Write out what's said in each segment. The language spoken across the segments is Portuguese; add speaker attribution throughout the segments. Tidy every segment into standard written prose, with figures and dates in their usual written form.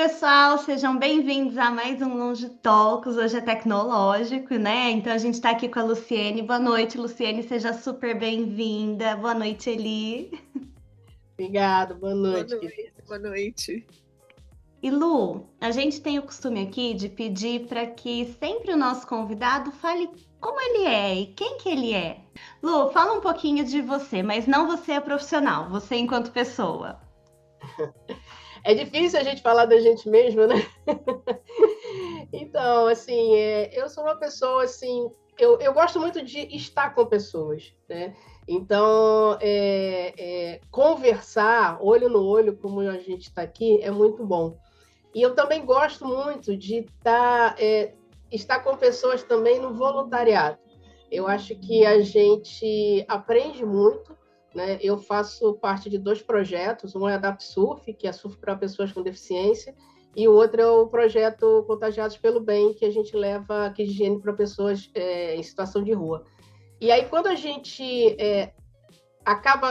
Speaker 1: pessoal, sejam bem-vindos a mais um Longe Talks. Hoje é tecnológico, né? Então a gente está aqui com a Luciene. Boa noite, Luciene, seja super bem-vinda. Boa noite, Eli.
Speaker 2: Obrigada, boa
Speaker 3: Boa
Speaker 2: noite.
Speaker 3: noite, boa noite.
Speaker 1: E Lu, a gente tem o costume aqui de pedir para que sempre o nosso convidado fale como ele é e quem que ele é. Lu, fala um pouquinho de você, mas não você é profissional, você enquanto pessoa.
Speaker 2: É difícil a gente falar da gente mesma, né? Então, assim, eu sou uma pessoa, assim, eu gosto muito de estar com pessoas, né? Então, conversar olho no olho, como a gente está aqui, é muito bom. E eu também gosto muito de estar com pessoas também no voluntariado. Eu acho que a gente aprende muito, né? Eu faço parte de 2 projetos, um é a DAPSURF, que é surf para pessoas com deficiência, e o outro é o projeto Contagiados pelo Bem, que a gente leva kit de higiene para pessoas em situação de rua. E aí, quando a gente acaba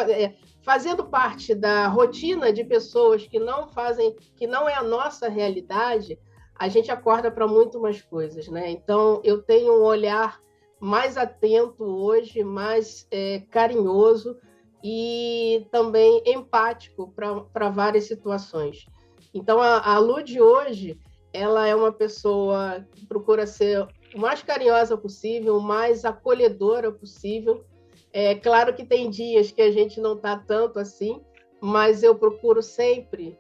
Speaker 2: fazendo parte da rotina de pessoas que não fazem, que não é a nossa realidade, a gente acorda para muito mais coisas, né? Então, eu tenho um olhar mais atento hoje, mais carinhoso e também empático para várias situações. Então, a Lu de hoje, ela é uma pessoa que procura ser o mais carinhosa possível, o mais acolhedora possível. É claro que tem dias que a gente não está tanto assim, mas eu procuro sempre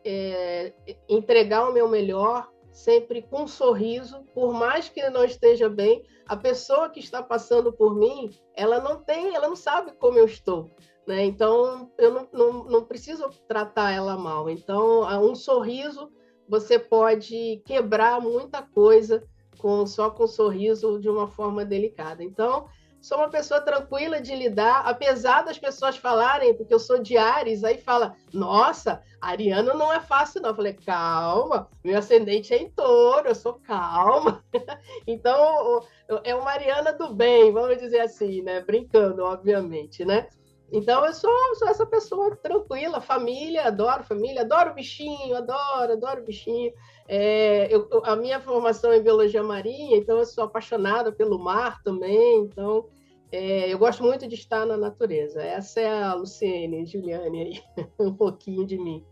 Speaker 2: entregar o meu melhor, sempre com um sorriso, por mais que não esteja bem, a pessoa que está passando por mim, ela não sabe como eu estou, né? Então eu não preciso tratar ela mal. Então, um sorriso você pode quebrar muita coisa só com um sorriso de uma forma delicada. Então, sou uma pessoa tranquila de lidar, apesar das pessoas falarem, porque eu sou de Áries, aí fala, nossa, Ariano não é fácil não. Eu falei, calma, meu ascendente é em Touro, eu sou calma. Então, é uma Ariana do bem, vamos dizer assim, né? Brincando, obviamente, né? Então, eu sou essa pessoa tranquila, família, adoro bichinho, adoro bichinho. A minha formação é em biologia marinha, então eu sou apaixonada pelo mar também, então eu gosto muito de estar na natureza. Essa é a Luciene, Juliane aí, um pouquinho de mim.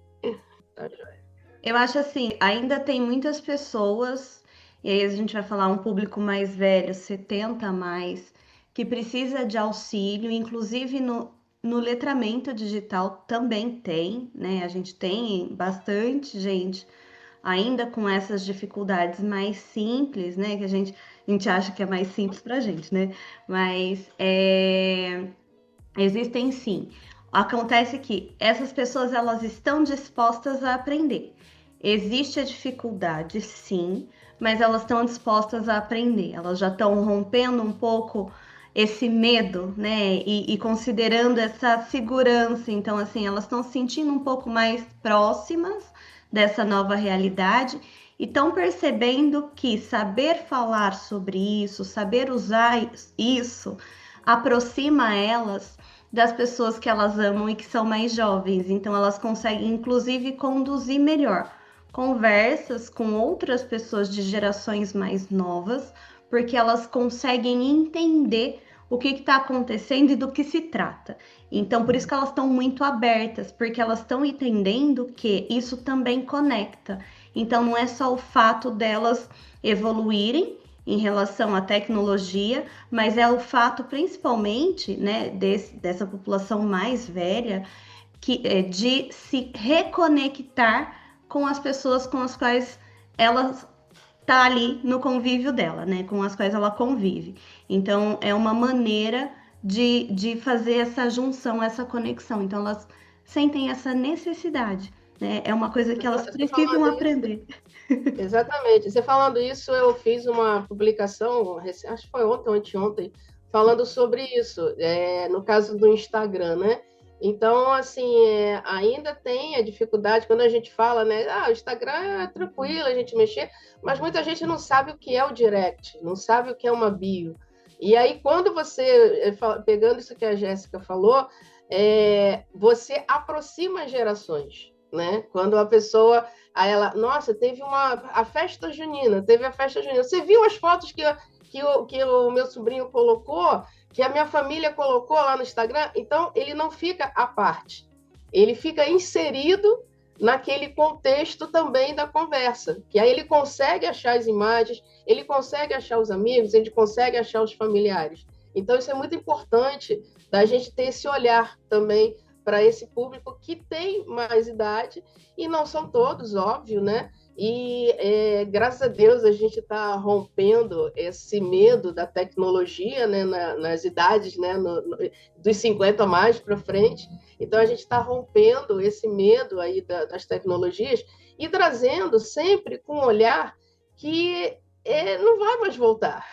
Speaker 2: Tá joia.
Speaker 1: Eu acho assim, ainda tem muitas pessoas, e aí a gente vai falar um público mais velho, 70 a mais, que precisa de auxílio, inclusive no letramento digital também tem, né? A gente tem bastante gente ainda com essas dificuldades mais simples, né? Que a gente acha que é mais simples pra gente, né? Mas existem sim. Acontece que essas pessoas elas estão dispostas a aprender. Existe a dificuldade, sim, mas elas estão dispostas a aprender. Elas já estão rompendo um pouco esse medo, né? E considerando essa segurança. Então, assim, elas estão se sentindo um pouco mais próximas dessa nova realidade e estão percebendo que saber falar sobre isso, saber usar isso, aproxima elas das pessoas que elas amam e que são mais jovens. Então, elas conseguem, inclusive, conduzir melhor conversas com outras pessoas de gerações mais novas, porque elas conseguem entender o que está acontecendo e do que se trata. Então, por isso que elas estão muito abertas, porque elas estão entendendo que isso também conecta. Então, não é só o fato delas evoluírem em relação à tecnologia, mas é o fato principalmente, né, dessa população mais velha de se reconectar com as pessoas com as quais ela tá ali no convívio dela, né, com as quais ela convive. Então é uma maneira de fazer essa junção, essa conexão. Então elas sentem essa necessidade, né? É uma coisa que elas precisam aprender.
Speaker 2: Exatamente. Você falando isso, eu fiz uma publicação, acho que foi ontem ou anteontem, falando sobre isso, no caso do Instagram, né? Então, assim, ainda tem a dificuldade, quando a gente fala, né? O Instagram é tranquilo a gente mexer, mas muita gente não sabe o que é o direct, não sabe o que é uma bio. E aí, quando você, pegando isso que a Jéssica falou, você aproxima as gerações. né? Quando a pessoa, aí ela, nossa, teve a festa junina, teve a festa junina. Você viu as fotos que o meu sobrinho colocou, que a minha família colocou lá no Instagram? Então, ele não fica à parte, ele fica inserido naquele contexto também da conversa, que aí ele consegue achar as imagens, ele consegue achar os amigos, ele consegue achar os familiares. Então, isso é muito importante da gente ter esse olhar também para esse público que tem mais idade, e não são todos, óbvio, né? E graças a Deus a gente está rompendo esse medo da tecnologia, né, nas idades, né, dos 50 mais para frente. Então a gente está rompendo esse medo aí das tecnologias e trazendo sempre com um olhar que não vai mais voltar.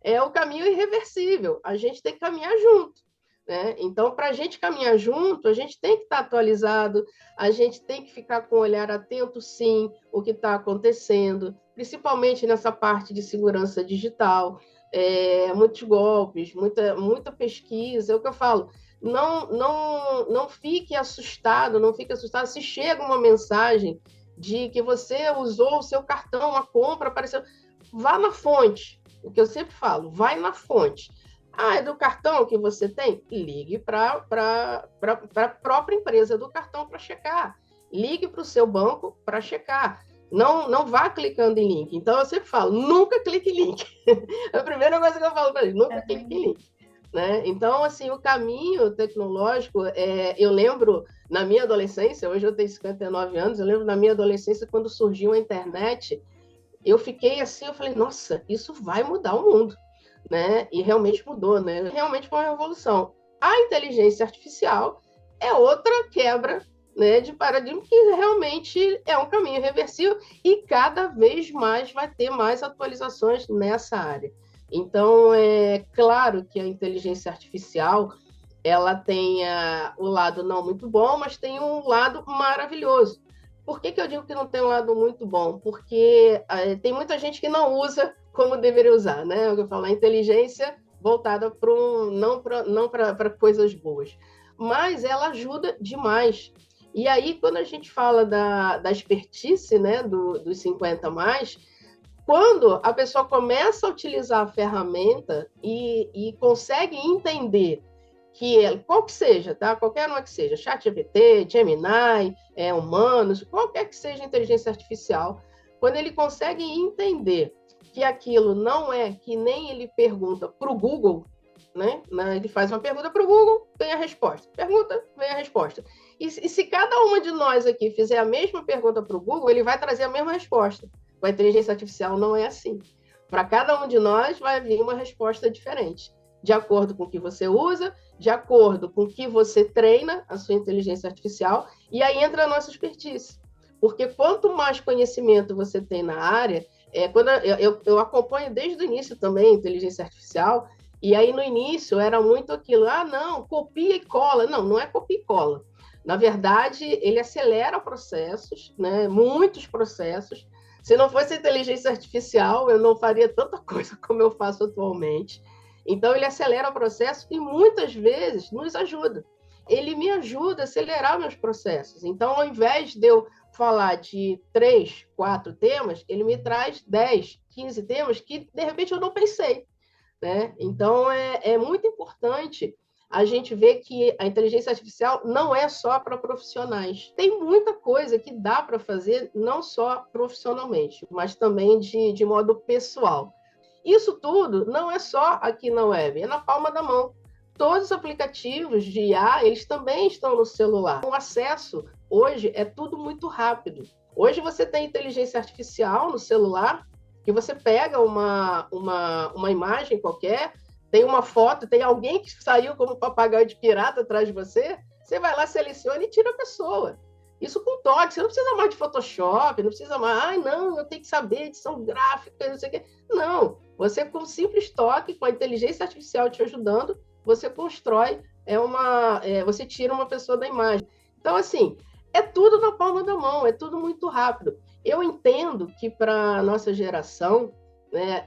Speaker 2: É o caminho irreversível. A gente tem que caminhar junto. Né? Então, para a gente caminhar junto, a gente tem que estar atualizado, a gente tem que ficar com o olhar atento, sim, o que está acontecendo, principalmente nessa parte de segurança digital, muitos golpes, muita pesquisa, é o que eu falo. Não fique assustado, não fique assustado se chega uma mensagem de que você usou o seu cartão, a compra apareceu. Vá na fonte, o que eu sempre falo, vai na fonte. Ah, é do cartão que você tem? Ligue para a própria empresa do cartão para checar. Ligue para o seu banco para checar. Não vá clicando em link. Então, eu sempre falo, nunca clique em link. É a primeira coisa que eu falo para eles, nunca clique em link. Né? Então, assim, o caminho tecnológico, eu lembro na minha adolescência, hoje eu tenho 59 anos, eu lembro na minha adolescência, quando surgiu a internet, eu fiquei assim, eu falei, nossa, isso vai mudar o mundo. Né? E realmente mudou, né? Realmente foi uma revolução. A inteligência artificial é outra quebra, né, de paradigma que realmente é um caminho reversível e cada vez mais vai ter mais atualizações nessa área. Então, é claro que a inteligência artificial ela tem o lado não muito bom, mas tem um lado maravilhoso. Por que eu digo que não tem um lado muito bom? Porque tem muita gente que não usa como deveria usar, né? Eu falo, a inteligência voltada para não para coisas boas. Mas ela ajuda demais. E aí, quando a gente fala da expertise, né, dos 50 mais, quando a pessoa começa a utilizar a ferramenta e consegue entender que qual que seja, tá? Qualquer uma que seja, ChatGPT, Gemini, Humanos, qualquer que seja a inteligência artificial, quando ele consegue entender que aquilo não é que nem ele pergunta para o Google, né? Ele faz uma pergunta para o Google, vem a resposta. Pergunta, vem a resposta. E se cada uma de nós aqui fizer a mesma pergunta para o Google, ele vai trazer a mesma resposta. Com a inteligência artificial não é assim. Para cada um de nós vai vir uma resposta diferente, de acordo com o que você usa, de acordo com o que você treina a sua inteligência artificial, e aí entra a nossa expertise. Porque quanto mais conhecimento você tem na área, quando eu acompanho desde o início também a inteligência artificial, e aí no início era muito aquilo, não, copia e cola. Não é copia e cola. Na verdade, ele acelera processos, né? Muitos processos. Se não fosse inteligência artificial, eu não faria tanta coisa como eu faço atualmente. Então, ele acelera o processo e muitas vezes nos ajuda. Ele me ajuda a acelerar meus processos. Então, ao invés de eu falar de 3, 4 temas, ele me traz 10, 15 temas que, de repente, eu não pensei. Né? Então, é muito importante a gente ver que a inteligência artificial não é só para profissionais. Tem muita coisa que dá para fazer, não só profissionalmente, mas também de modo pessoal. Isso tudo não é só aqui na web, é na palma da mão. Todos os aplicativos de IA, eles também estão no celular. O acesso, hoje, é tudo muito rápido. Hoje você tem inteligência artificial no celular, que você pega uma imagem qualquer, tem uma foto, tem alguém que saiu como papagaio de pirata atrás de você, você vai lá, seleciona e tira a pessoa. Isso com toque, você não precisa mais de Photoshop, não precisa mais, não, eu tenho que saber edição gráfica, não sei o quê. Não, você com um simples toque, com a inteligência artificial te ajudando, você constrói, você tira uma pessoa da imagem. Então, assim, é tudo na palma da mão, é tudo muito rápido. Eu entendo que para a nossa geração, né,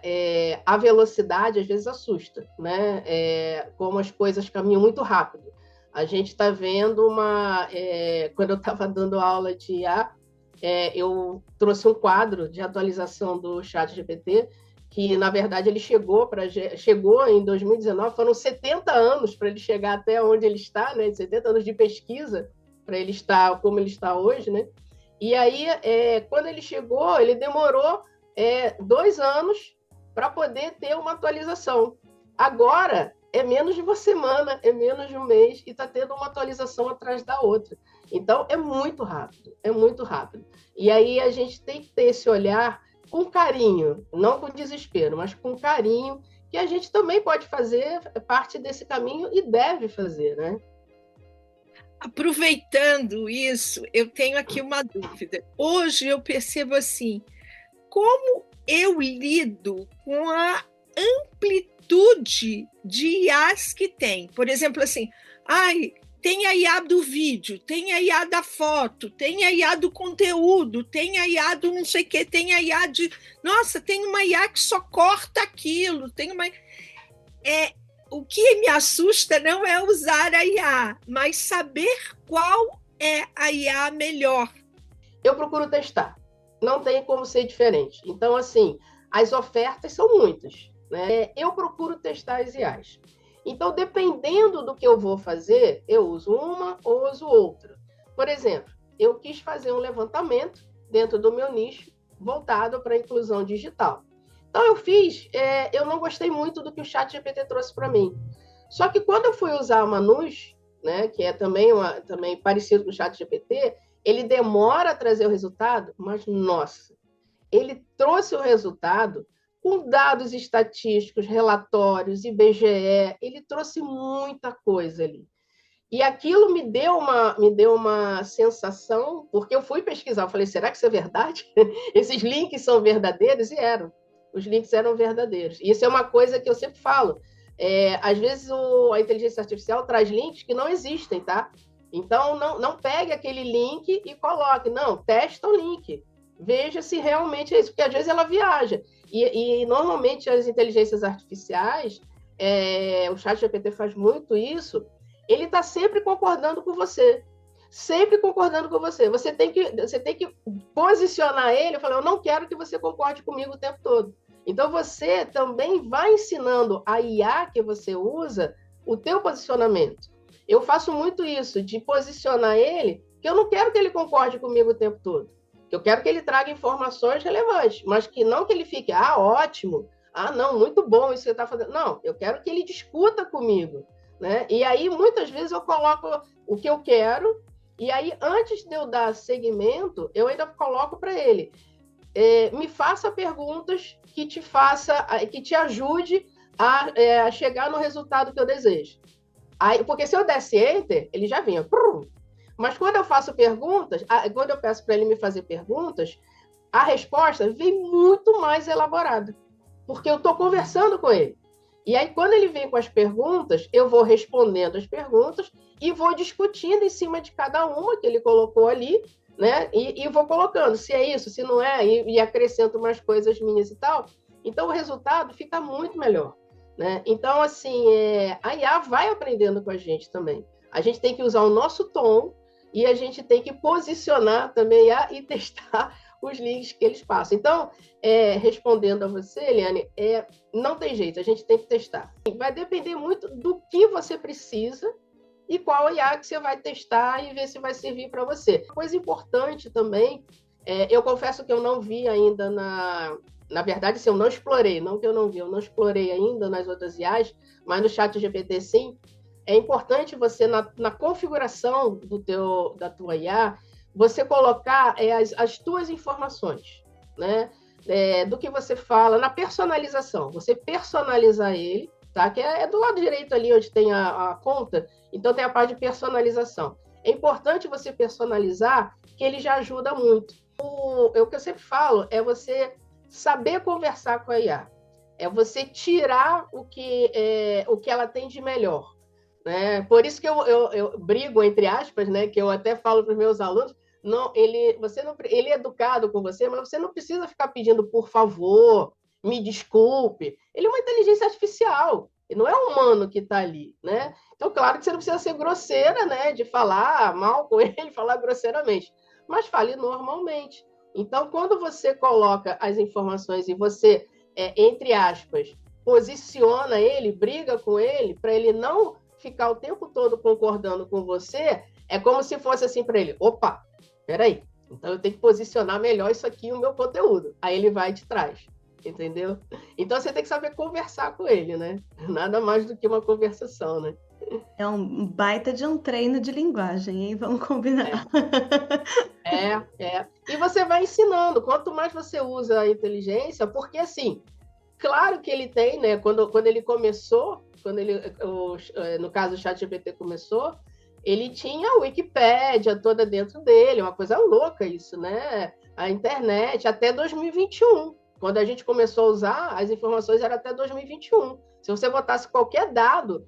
Speaker 2: a velocidade às vezes assusta, né? Como as coisas caminham muito rápido. A gente está vendo quando eu estava dando aula de IA, eu trouxe um quadro de atualização do ChatGPT, que, na verdade, ele chegou em 2019, foram 70 anos para ele chegar até onde ele está, né? 70 anos de pesquisa para ele estar como ele está hoje, né? E aí, quando ele chegou, ele demorou 2 anos para poder ter uma atualização. Agora, é menos de uma semana, é menos de um mês, e está tendo uma atualização atrás da outra. Então, é muito rápido, é muito rápido. E aí a gente tem que ter esse olhar com carinho, não com desespero, mas com carinho, que a gente também pode fazer parte desse caminho e deve fazer, né?
Speaker 3: Aproveitando isso, eu tenho aqui uma dúvida. Hoje eu percebo assim, como eu lido com a amplitude de IAs que tem. Por exemplo, assim, tem a IA do vídeo, tem a IA da foto, tem a IA do conteúdo, tem a IA do não sei o quê, tem a IA de... Nossa, tem uma IA que só corta aquilo, tem uma... O que me assusta não é usar a IA, mas saber qual é a IA melhor.
Speaker 2: Eu procuro testar. Não tem como ser diferente. Então, assim, as ofertas são muitas, né? Eu procuro testar as IAs. Então, dependendo do que eu vou fazer, eu uso uma ou uso outra. Por exemplo, eu quis fazer um levantamento dentro do meu nicho voltado para a inclusão digital. Então, eu não gostei muito do que o ChatGPT trouxe para mim. Só que quando eu fui usar a Manus, né, que é também parecido com o ChatGPT, ele demora a trazer o resultado, mas, nossa, ele trouxe o resultado com dados estatísticos, relatórios, IBGE, ele trouxe muita coisa ali. E aquilo me deu uma sensação, porque eu fui pesquisar, eu falei, será que isso é verdade? Esses links são verdadeiros? E eram. Os links eram verdadeiros. E isso é uma coisa que eu sempre falo. Às vezes a inteligência artificial traz links que não existem, tá? Então, não pegue aquele link e coloque. Não, testa o link. Veja se realmente é isso, porque às vezes ela viaja. E normalmente as inteligências artificiais, o ChatGPT faz muito isso, ele está sempre concordando com você. Sempre concordando com você. Você tem que posicionar ele e falar, eu não quero que você concorde comigo o tempo todo. Então, você também vai ensinando a IA que você usa o teu posicionamento. Eu faço muito isso, de posicionar ele, que eu não quero que ele concorde comigo o tempo todo. Eu quero que ele traga informações relevantes, mas que não que ele fique, ótimo, não, muito bom isso que você está fazendo. Não, eu quero que ele discuta comigo, né? E aí, muitas vezes, eu coloco o que eu quero, e aí, antes de eu dar segmento, eu ainda coloco para ele, me faça perguntas que te ajude a chegar no resultado que eu desejo. Aí, porque se eu desse enter, ele já vinha. Mas quando eu faço perguntas, quando eu peço para ele me fazer perguntas, a resposta vem muito mais elaborada, porque eu estou conversando com ele. E aí, quando ele vem com as perguntas, eu vou respondendo as perguntas e vou discutindo em cima de cada uma que ele colocou ali, né? E vou colocando se é isso, se não é, e acrescento mais coisas minhas e tal. Então, o resultado fica muito melhor, né? Então, assim, a IA vai aprendendo com a gente também. A gente tem que usar o nosso tom e a gente tem que posicionar também a IA e testar os links que eles passam. Então, respondendo a você, Eliane, não tem jeito, a gente tem que testar. Vai depender muito do que você precisa e qual IA que você vai testar e ver se vai servir para você. Coisa importante também, eu confesso que eu não vi ainda na verdade, eu não explorei, não que eu não vi, eu não explorei ainda nas outras IAs, mas no ChatGPT sim. É importante você, na configuração da tua IA, você colocar as tuas informações, né? Do que você fala, na personalização. Você personalizar ele, tá? Que é do lado direito ali, onde tem a conta, então tem a parte de personalização. É importante você personalizar, que ele já ajuda muito. O que eu sempre falo é você saber conversar com a IA. É você tirar o que ela tem de melhor. Né? Por isso que eu brigo, entre aspas, né? Que eu até falo para os meus alunos, ele é educado com você, mas você não precisa ficar pedindo por favor, me desculpe. Ele é uma inteligência artificial. E não é o humano que está ali, né? Então, claro que você não precisa ser grosseira, né? De falar mal com ele, falar grosseiramente, mas fale normalmente. Então, quando você coloca as informações e você, entre aspas, posiciona ele, briga com ele, para ele não ficar o tempo todo concordando com você, é como se fosse assim para ele: opa, peraí, então eu tenho que posicionar melhor isso aqui no meu conteúdo. Aí ele vai de trás, entendeu? Então você tem que saber conversar com ele, né? Nada mais do que uma conversação, né?
Speaker 1: É um baita de um treino de linguagem, hein? Vamos combinar.
Speaker 2: E você vai ensinando. Quanto mais você usa a inteligência, porque assim, claro que ele tem, né? Quando ele começou, no caso o ChatGPT começou, ele tinha a Wikipédia toda dentro dele, uma coisa louca isso, né? A internet, até 2021. Quando a gente começou a usar, as informações eram até 2021. Se você botasse qualquer dado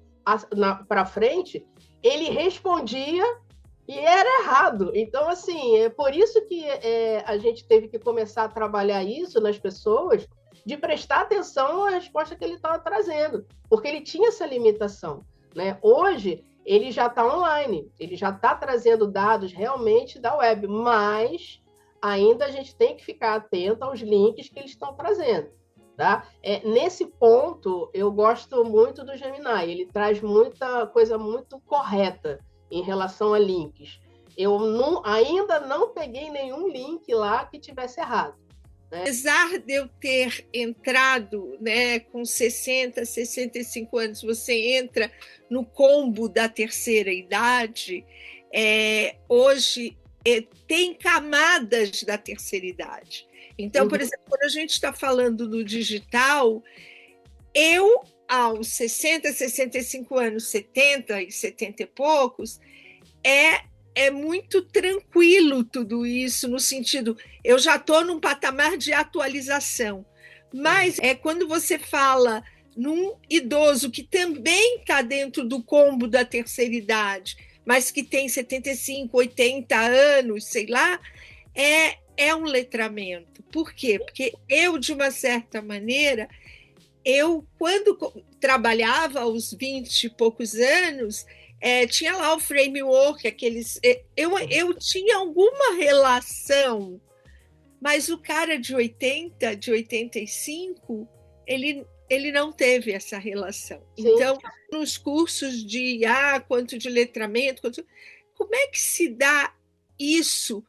Speaker 2: para frente, ele respondia e era errado. Então, assim, é por isso que a gente teve que começar a trabalhar isso nas pessoas, de prestar atenção à resposta que ele estava trazendo, porque ele tinha essa limitação, né? Hoje, ele já está online, ele já está trazendo dados realmente da web, mas ainda a gente tem que ficar atento aos links que eles estão trazendo, tá? Nesse ponto, eu gosto muito do Gemini, ele traz muita coisa muito correta em relação a links. Eu ainda não peguei nenhum link lá que tivesse errado.
Speaker 3: Apesar de eu ter entrado, né, com 60, 65 anos, você entra no combo da terceira idade, hoje tem camadas da terceira idade. Então, por exemplo, quando a gente está falando do digital, eu, aos 60, 65 anos, 70 e 70 e poucos, é muito tranquilo tudo isso, no sentido, eu já estou num patamar de atualização. Mas quando você fala num idoso que também está dentro do combo da terceira idade, mas que tem 75, 80 anos, sei lá, é um letramento. Por quê? Porque eu, de uma certa maneira, quando trabalhava aos 20 e poucos anos, tinha lá o framework, aqueles. Eu tinha alguma relação, mas o cara de 80, de 85, ele não teve essa relação. Sim. Então, nos cursos de IA, quanto de letramento, como é que se dá isso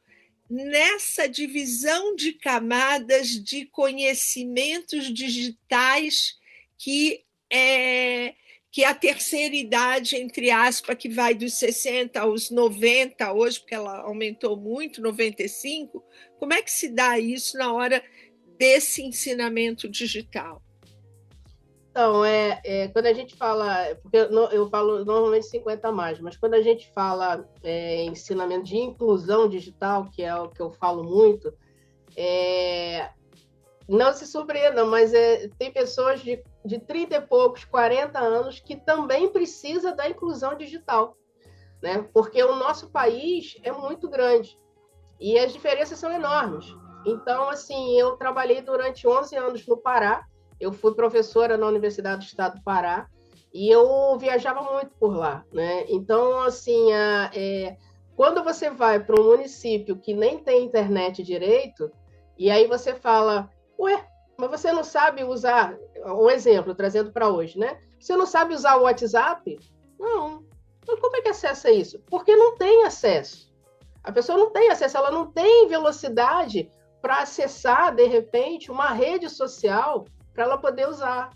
Speaker 3: nessa divisão de camadas de conhecimentos digitais que a terceira idade, entre aspas, que vai dos 60 aos 90 hoje, porque ela aumentou muito, 95, como é que se dá isso na hora desse ensinamento digital?
Speaker 2: Então, quando a gente fala, porque eu falo normalmente 50 a mais, mas quando a gente fala ensinamento de inclusão digital, que é o que eu falo muito, não se surpreendam, mas tem pessoas de 30 e poucos, 40 anos, que também precisa da inclusão digital, né? Porque o nosso país é muito grande e as diferenças são enormes. Então, assim, eu trabalhei durante 11 anos no Pará, eu fui professora na Universidade do Estado do Pará e eu viajava muito por lá, né? Então, assim, quando você vai para um município que nem tem internet direito, e aí você fala, ué, mas você não sabe usar, um exemplo, trazendo para hoje, né? Você não sabe usar o WhatsApp? Não. Então, como é que acessa isso? Porque não tem acesso. A pessoa não tem acesso, ela não tem velocidade para acessar, de repente, uma rede social para ela poder usar.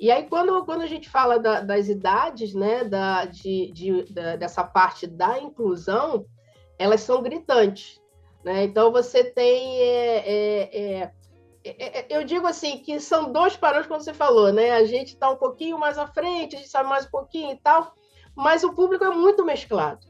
Speaker 2: E aí, quando a gente fala das idades, né, dessa parte da inclusão, elas são gritantes, né? Então, você tem... eu digo assim, que são dois parâmetros, como você falou, né? A gente está um pouquinho mais à frente, a gente sabe mais um pouquinho e tal, mas o público é muito mesclado.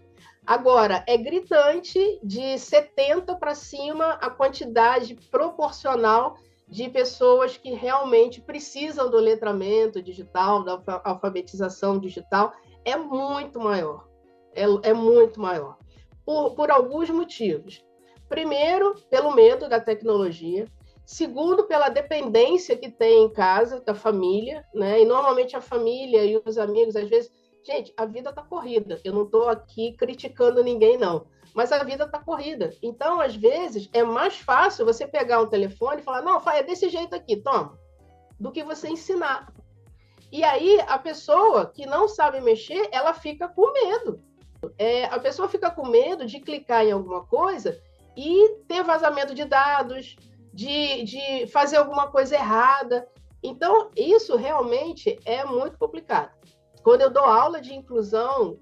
Speaker 2: Agora, é gritante de 70 para cima a quantidade proporcional de pessoas que realmente precisam do letramento digital, da alfabetização digital, é muito maior. É muito maior. Por alguns motivos. Primeiro, pelo medo da tecnologia. Segundo, pela dependência que tem em casa, da família, né? E normalmente a família e os amigos, às vezes, gente, a vida está corrida. Eu não estou aqui criticando ninguém, não. Mas a vida está corrida. Então, às vezes, é mais fácil você pegar um telefone e falar, não, é desse jeito aqui, toma, do que você ensinar. E aí, a pessoa que não sabe mexer, ela fica com medo. A pessoa fica com medo de clicar em alguma coisa e ter vazamento de dados, de fazer alguma coisa errada. Então, isso realmente é muito complicado. Quando eu dou aula de inclusão,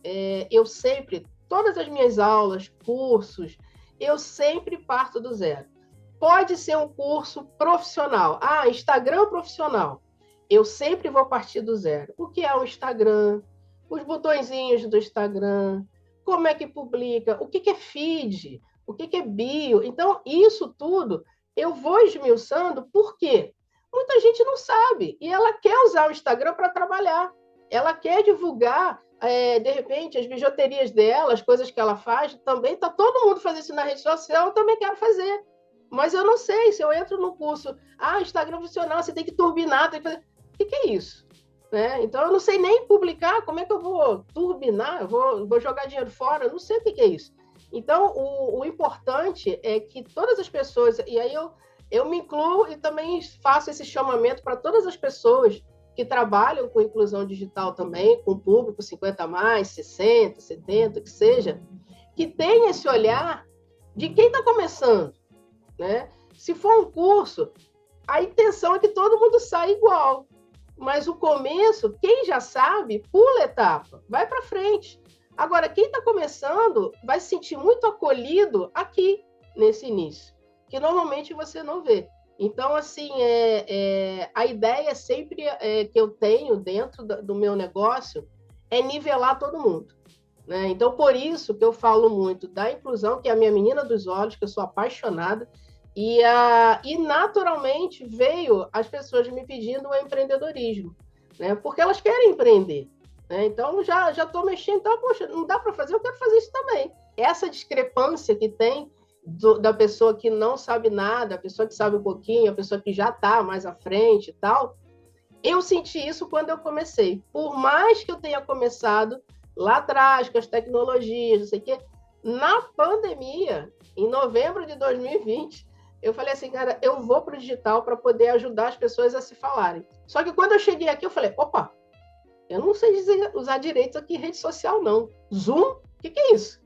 Speaker 2: eu sempre, todas as minhas aulas, cursos, eu sempre parto do zero. Pode ser um curso profissional. Instagram profissional. Eu sempre vou partir do zero. O que é o Instagram? Os botõezinhos do Instagram, como é que publica, o que é feed, o que é bio. Então, isso tudo eu vou esmiuçando, por quê? Muita gente não sabe, e ela quer usar o Instagram para trabalhar. Ela quer divulgar, de repente, as bijuterias dela, as coisas que ela faz, também está todo mundo fazendo isso na rede social, eu também quero fazer. Mas eu não sei, se eu entro no curso, Instagram profissional, você tem que turbinar, tem que fazer... O que é isso? Né? Então, eu não sei nem publicar, como é que eu vou turbinar? Eu vou jogar dinheiro fora? Eu não sei o que é isso. Então, o importante é que todas as pessoas, e aí eu me incluo e também faço esse chamamento para todas as pessoas que trabalham com inclusão digital também, com público 50+, 60, 70, que seja, que tenha esse olhar de quem está começando. Né? Se for um curso, a intenção é que todo mundo saia igual. Mas o começo, quem já sabe, pula etapa, vai para frente. Agora, quem está começando vai se sentir muito acolhido aqui, nesse início, que normalmente você não vê. Então, assim, a ideia sempre que eu tenho dentro do meu negócio é nivelar todo mundo. Né? Então, por isso que eu falo muito da inclusão, que é a minha menina dos olhos, que eu sou apaixonada, e naturalmente veio as pessoas me pedindo o empreendedorismo, né? Porque elas querem empreender. Né? Então, já estou mexendo, então, poxa, não dá para fazer, eu quero fazer isso também. Essa discrepância que tem da pessoa que não sabe nada, a pessoa que sabe um pouquinho, a pessoa que já está mais à frente e tal, eu senti isso quando eu comecei. Por mais que eu tenha começado lá atrás, com as tecnologias, não sei o quê, na pandemia, em novembro de 2020, eu falei assim, cara, eu vou para o digital para poder ajudar as pessoas a se falarem. Só que quando eu cheguei aqui, eu falei, opa, eu não sei usar direito aqui rede social, não. Zoom? O que é isso?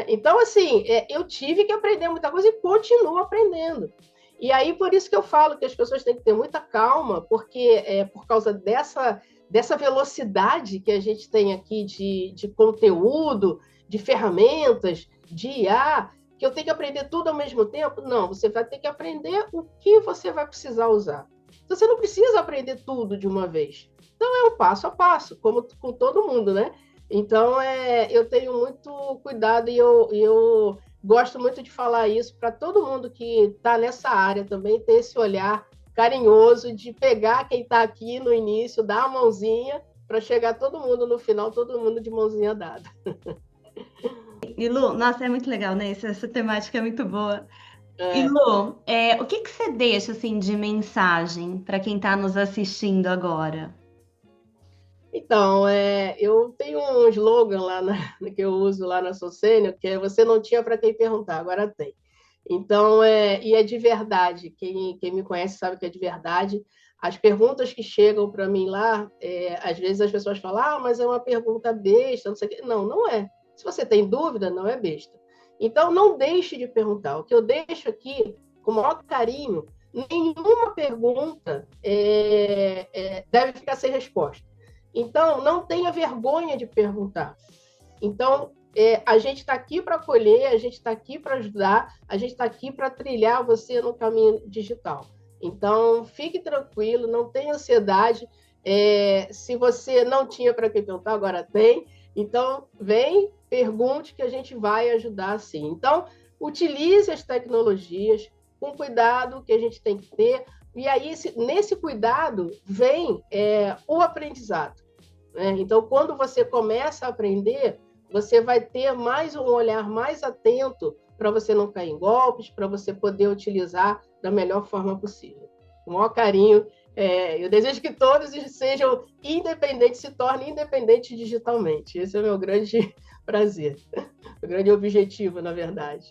Speaker 2: Então, assim, eu tive que aprender muita coisa e continuo aprendendo. E aí, por isso que eu falo que as pessoas têm que ter muita calma, porque por causa dessa velocidade que a gente tem aqui de conteúdo, de ferramentas, de IA, que eu tenho que aprender tudo ao mesmo tempo? Não, você vai ter que aprender o que você vai precisar usar. Então, você não precisa aprender tudo de uma vez. Então, é um passo a passo, como com todo mundo, né? Então, eu tenho muito cuidado e eu gosto muito de falar isso para todo mundo que está nessa área também, ter esse olhar carinhoso de pegar quem está aqui no início, dar a mãozinha, para chegar todo mundo no final, todo mundo de mãozinha dada.
Speaker 1: E Lu, nossa, é muito legal, né? Essa temática é muito boa. E Lu, o que você deixa assim, de mensagem para quem está nos assistindo agora?
Speaker 2: Então, eu tenho um slogan lá que eu uso lá na Sou Sênior, que é você não tinha para quem perguntar, agora tem. Então, e é de verdade, quem me conhece sabe que é de verdade. As perguntas que chegam para mim lá, às vezes as pessoas falam, mas é uma pergunta besta, não sei o quê. Não, não é. Se você tem dúvida, não é besta. Então, não deixe de perguntar. O que eu deixo aqui, com o maior carinho, nenhuma pergunta deve ficar sem resposta. Então, não tenha vergonha de perguntar. Então, a gente está aqui para acolher, a gente está aqui para ajudar, a gente está aqui para trilhar você no caminho digital. Então, fique tranquilo, não tenha ansiedade. Se você não tinha para quem perguntar, agora tem. Então, vem, pergunte que a gente vai ajudar sim. Então, utilize as tecnologias com cuidado que a gente tem que ter. E aí, nesse cuidado, vem o aprendizado. Então, quando você começa a aprender, você vai ter um olhar mais atento para você não cair em golpes, para você poder utilizar da melhor forma possível. Com o maior carinho. Eu desejo que todos sejam independentes, se tornem independentes digitalmente. Esse é o meu grande prazer, o grande objetivo, na verdade.